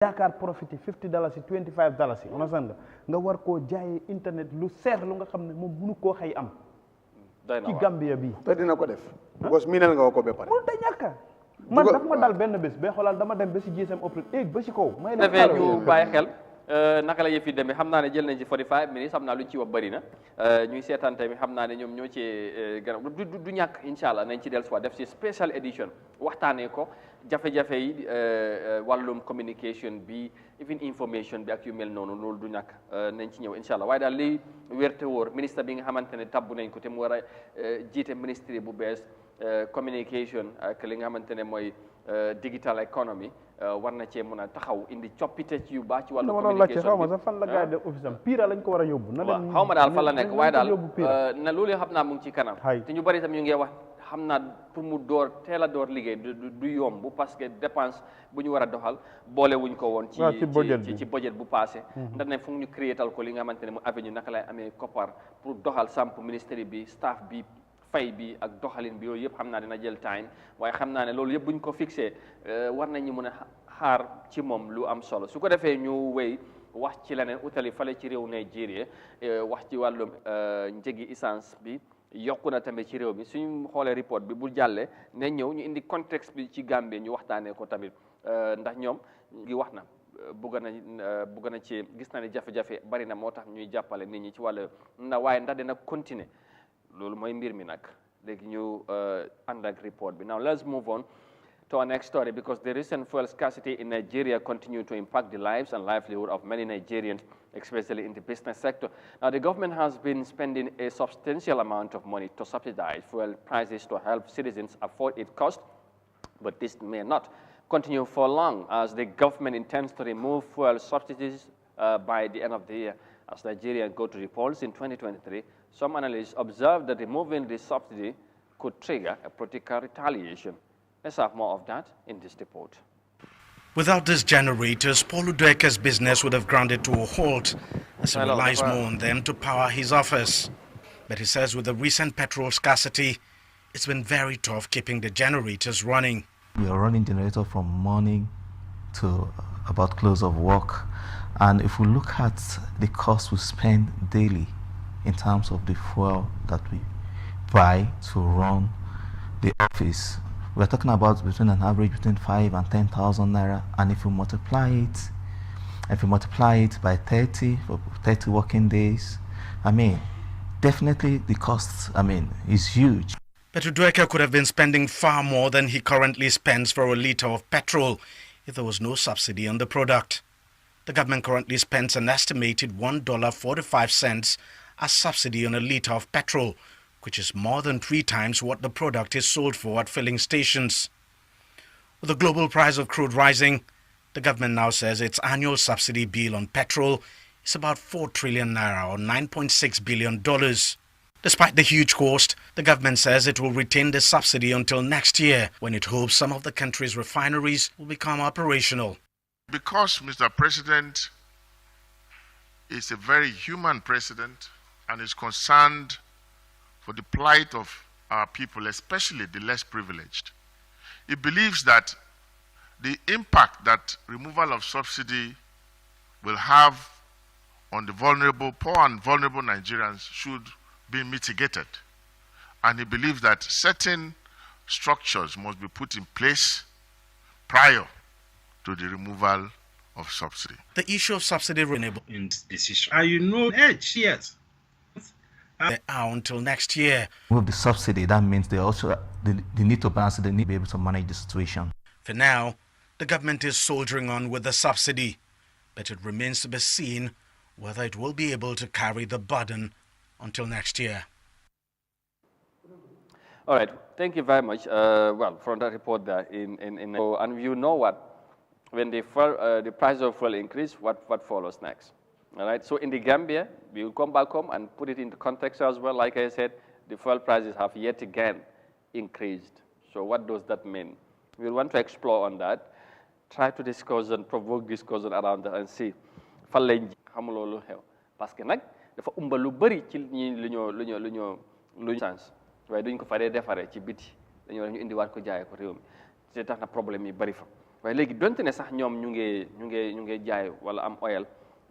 yaakaar profité $50 $25 understand nga war koo jaayee internet lu seer lu nga xam ne moom mënu koo xëy am ci Gambia bi te dina ko def because miinal nga ko ba pare mënu ta ñàkk man daf ma dal benn bés ba xoolal dama dem ba si GSM opéré ba si kaw may defee ñu bàyyi xel naka la yëf yi demee xam naa ne jël nañ ci 45 minutes xam naa lu ñu ci wax bëri na ñuy seetaan tamit xam naa ne ñoom ñoo ci gën du ñàkk incha allah nañ ci dellusiwaat def ci special edition waxtaanee ko jafe-jafe yi wàllum communication bi even information bi ak yu mel noonu loolu du ñàkk nañ ci ñëw incha allah waaye daal liy wérte wóor ministre bi nga xamante ne tabbu nañ ko te mu war a jiite ministre bu bees communication ak li nga xamante ne mooy digital economy war na cee mën a taxaw indi coppite ci yu baax ci wàllu communication xaw ma sax fan la gars yi def office am pire lañ ko war a yóbbu na leen xaw ma daal fan la nekk waaye daal na loolu xam naa mu ngi ci kanam te ñu bari tam ñu ngi wax xam naa pour mu door teel a door liggéey du yomb parce que dépense bu ñu war a doxal boole wuñ ko woon ci budget bu passé ndax ne foog ñu créétal ko li nga xamante ne mu avenue naka lay amee koppar pour doxal samp ministère bi staff bi fay bi ak doxalin bi yooyu yëpp xam naa dina jël time waaye xam naa ne loolu yëpp bu ñu ko fixé war nañu mën a xaar ci moom lu am solo su ko defee ñu wéy wax ci leneen utali fale ci réew Nigeria wax ci wàllum njëgi essence bi yokku na tamit ci réew mi suñu xoolee report bi bu jàllee ne ñëw ñu indi contexte bi ci Gambie ñu waxtaanee ko tamit ndax ñoom ngi wax na bëgg na ci gis na ne jafe-jafe bari na moo tax ñuy jàppale nit ñi ci wàllu waaye ndax dina continuer loolu mooy mbir mi nag léegi ñu ànd ak report bi. Now let's move on to our next story because the recent fuel scarcity in Nigeria continue to impact the lives and livelihood of many Nigerians, especially in the business sector. Now the government has been spending a substantial amount of money to subsidize fuel prices to help citizens afford its cost, but this may not continue for long as the government intends to remove fuel subsidies by the end of the year. As Nigeria go to the polls in 2023, some analysts observe that removing the subsidy could trigger a political retaliation. Let's have more of that in this report. Without these generators, Paul Udeka's business would have grounded to a halt as he relies more on them to power his office. But he says with the recent petrol scarcity, it's been very tough keeping the generators running. We are running generators from morning to about close of work. And if we look at the cost we spend daily in terms of the fuel that we buy to run the office, we're talking about between an average between 5 and 10,000 naira. And if you multiply it by 30 for 30 working days, I mean, definitely the cost, is huge. But Udeka could have been spending far more than he currently spends for a litre of petrol if there was no subsidy on the product. The government currently spends an estimated $1.45 as subsidy on a litre of petrol, which is more than 3 times what the product is sold for at filling stations. With the global price of crude rising, the government now says its annual subsidy bill on petrol is about 4 trillion naira or $9.6 billion. Despite the huge cost, the government says it will retain the subsidy until next year, when it hopes some of the country's refineries will become operational. Because Mr. President is a very human president and is concerned for the plight of our people, especially the less privileged, he believes that the impact that removal of subsidy will have on the vulnerable, poor and vulnerable Nigerians should be mitigated. And he believes that certain structures must be put in place prior to the removal of subsidy. The issue of subsidy renewable in this issue. Yes. Until next year. With the subsidy, that means they need to balance it, they need to be able to manage the situation. For now, the government is soldiering on with the subsidy, but it remains to be seen whether it will be able to carry the burden until next year. All right, thank you very much. From that report there, and you know what? When the price of fuel increase, what follows next? All right, so in the Gambia, we will come back home and put it into context as well. Like I said, the fuel prices have yet again increased. So what does that mean? We'll want to explore on that, try to discuss and provoke discussion around that and see. Fan lañ xam loolu xew parce que nag dafa umba lu bëri ci ñi lu ñoo sens waaye duñ ko faree defaree ci biti dañoo ñu indiwaat ko jaayee ko réew mi te tax na problème yi bëri fa waaye léegi donte ne sax ñoom ñu ngi jaay wala am oil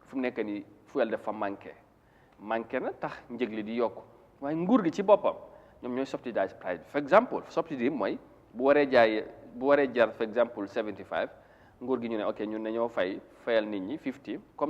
fu mu nekk nii fuel dafa manqué na tax njëg li di yokk waaye nguur gi ci boppam ñoom ñooy subsidize price for example subsidy mooy bu waree jar for example 75 nguur gi ñu ne ok ñun dañoo fayal nit ñi 50 comme